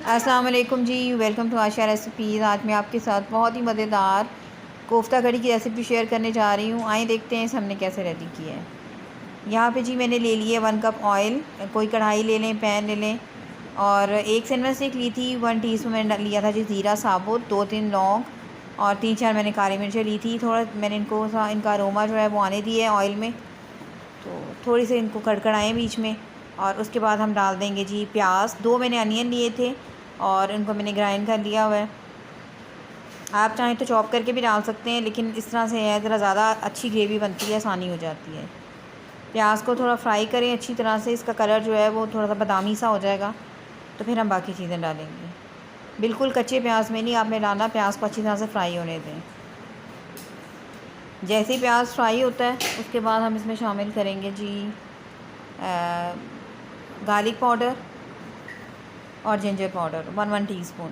अस्सलाम वालेकुम जी, welcome to Asha recipes. आज मैं आपके साथ बहुत ही मज़ेदार कोफ्ता कड़ी की रेसिपी शेयर करने जा रही हूँ। आइए देखते हैं इसे हमने कैसे रेडी किया है। यहाँ पे जी मैंने ले लिए 1 कप ऑयल। कोई कढ़ाई ले लें, पैन ले लें। और 1 सैंडविच स्टिक ली थी, 1 टीस्पून मैंने लिया था जी ज़ीरा साबुत, 2-3 लौंग और 3-4 मैंने काली मिर्चें ली थी। थोड़ा मैंने इनका अरोमा जो है वो आने दिया है ऑयल में, तो थोड़ी सी इनको कड़कड़ाएँ बीच में। और उसके बाद हम डाल देंगे जी प्याज। 2 मैंने अनियन लिए थे और इनको मैंने ग्राइंड कर लिया हुआ है। आप चाहें तो चॉप करके भी डाल सकते हैं, लेकिन इस तरह से है ज़रा ज़्यादा अच्छी ग्रेवी बनती है, आसानी हो जाती है। प्याज को थोड़ा फ्राई करें अच्छी तरह से, इसका कलर जो है वो थोड़ा सा बादामी सा हो जाएगा, तो फिर हम बाकी चीज़ें डालेंगे। बिल्कुल कच्चे प्याज में नहीं आपने डालना, प्याज को अच्छी तरह से फ्राई होने दें। जैसे ही प्याज फ्राई होता है उसके बाद हम इसमें शामिल करेंगे जी गार्लिक पाउडर और जिंजर पाउडर 1-1 टीस्पून।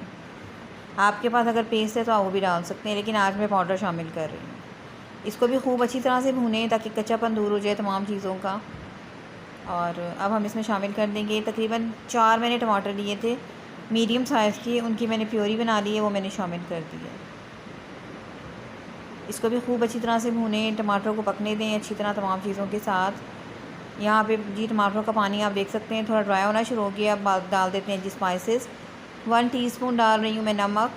आपके पास अगर पेस्ट है तो आप वो भी डाल सकते हैं, लेकिन आज मैं पाउडर शामिल कर रही हूँ। इसको भी खूब अच्छी तरह से भूनें ताकि कच्चापन दूर हो जाए तमाम चीज़ों का। और अब हम इसमें शामिल कर देंगे तकरीबन 4 मैंने टमाटर लिए थे मीडियम साइज़ की, उनकी मैंने प्योरी बना ली है, वो मैंने शामिल कर दी है। इसको भी खूब अच्छी तरह से भूनें, टमाटरों को पकने दें अच्छी तरह तमाम चीज़ों के साथ। यहाँ पे जी टमाटरों का पानी आप देख सकते हैं थोड़ा ड्राई होना शुरू हो गया। अब डाल देते हैं जी स्पाइसेस। 1 टीस्पून डाल रही हूँ मैं नमक।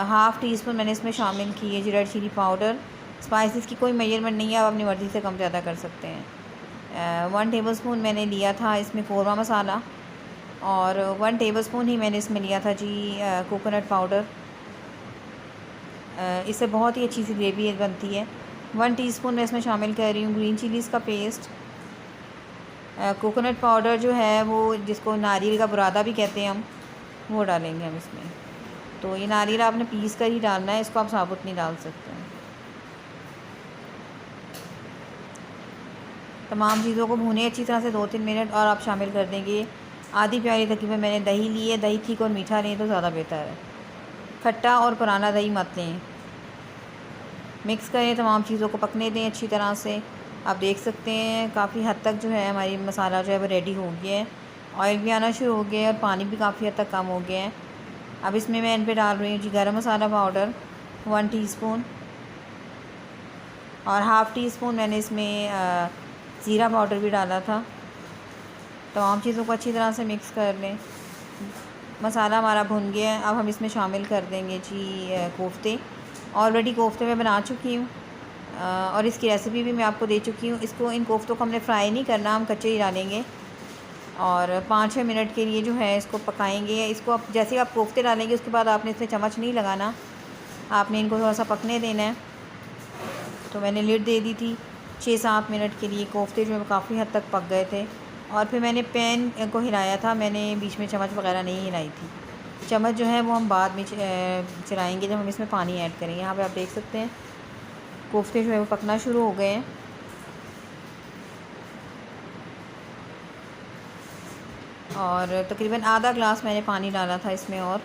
हाफ़ टीस्पून मैंने इसमें शामिल की है जी रेड चिली पाउडर। स्पाइसेस की कोई मेजरमेंट नहीं है, आप अपनी मर्ज़ी से कम ज़्यादा कर सकते हैं। 1 टेबलस्पून मैंने लिया था इसमें कौरमा मसाला, और 1 टेबलस्पून ही मैंने इसमें लिया था जी कोकोनट पाउडर। इससे बहुत ही अच्छी सी ग्रेवी बनती है। 1 टीस्पून मैं इसमें शामिल कर रही हूँ ग्रीन चिलीज़ का पेस्ट। कोकोनट पाउडर जो है वो जिसको नारियल का बुरादा भी कहते हैं हम, वो डालेंगे हम इसमें। तो ये नारियल आपने पीस कर ही डालना है, इसको आप साबुत नहीं डाल सकते हैं। तमाम चीज़ों को भूने अच्छी तरह से 2-3 मिनट, और आप शामिल कर देंगे आधी प्याली तकरीबन मैंने दही ली है। दही ठीक और मीठा लें तो ज़्यादा बेहतर है, खट्टा और पुराना दही मत लें। मिक्स करें, तमाम चीज़ों को पकने दें अच्छी तरह से। आप देख सकते हैं काफ़ी हद तक जो है हमारी मसाला जो है वो रेडी हो गया है। ऑयल भी आना शुरू हो गया है और पानी भी काफ़ी हद तक कम हो गया है। अब इसमें मैं इन पे डाल रही हूँ जी गरम मसाला पाउडर 1 टीस्पून, और हाफ़ टीस्पून मैंने इसमें ज़ीरा पाउडर भी डाला था। तमाम चीज़ों को अच्छी तरह से मिक्स कर लें। मसाला हमारा भुन गया है। अब हम इसमें शामिल कर देंगे जी कोफ्ते। ऑलरेडी कोफ्ते मैं बना चुकी हूँ और इसकी रेसिपी भी मैं आपको दे चुकी हूँ। इन कोफ्तों को हमने फ्राई नहीं करना, हम कच्चे ही डालेंगे और 5-6 मिनट के लिए जो है इसको पकाएंगे। इसको आप जैसे आप कोफ्ते डालेंगे उसके बाद आपने इसमें चम्मच नहीं लगाना, आपने इनको थोड़ा सा पकने देना है। तो मैंने लिड दे दी थी 6-7 मिनट के लिए। कोफ्ते जो है काफ़ी हद तक पक गए थे, और फिर मैंने पैन को हिलाया था, मैंने बीच में चम्मच वगैरह नहीं हिलाई थी। चम्मच जो है वो हम बाद में चलाएँगे जब हम इसमें पानी ऐड करेंगे। यहाँ पर आप देख सकते हैं कोफ्ते जो है वो पकना शुरू हो गए हैं। और तकरीबन आधा ग्लास मैंने पानी डाला था इसमें, और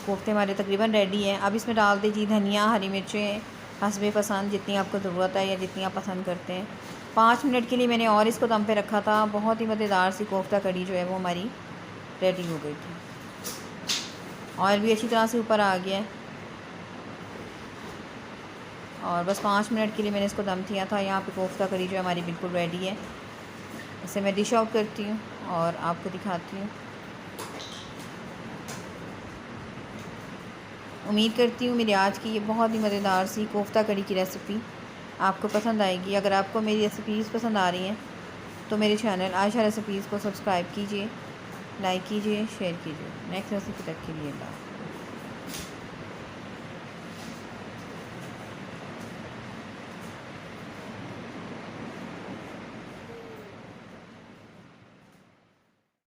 कोफ्ते हमारे तकरीबन रेडी हैं। अब इसमें डाल दीजिए धनिया, हरी मिर्चें हस्बे पसंद, जितनी आपको ज़रूरत है या जितनी आप पसंद करते हैं। 5 मिनट के लिए मैंने और इसको दम पे रखा था। बहुत ही मज़ेदार सी कोफ्ता कड़ी जो है वो हमारी रेडी हो गई थी। ऑयल भी अच्छी तरह से ऊपर आ गया है, और बस 5 मिनट के लिए मैंने इसको दम किया था। यहाँ पे कोफ्ता कड़ी जो हमारी बिल्कुल रेडी है। इसे मैं डिश आउट करती हूँ और आपको दिखाती हूँ। उम्मीद करती हूँ मेरी आज की ये बहुत ही मज़ेदार सी कोफ्ता कड़ी की रेसिपी आपको पसंद आएगी। अगर आपको मेरी रेसिपीज़ पसंद आ रही हैं तो मेरे चैनल आयशा रेसिपीज़ को सब्सक्राइब कीजिए, लाइक कीजिए, शेयर कीजिए। नेक्स्ट रेसिपी तक के लिए अल्लाह।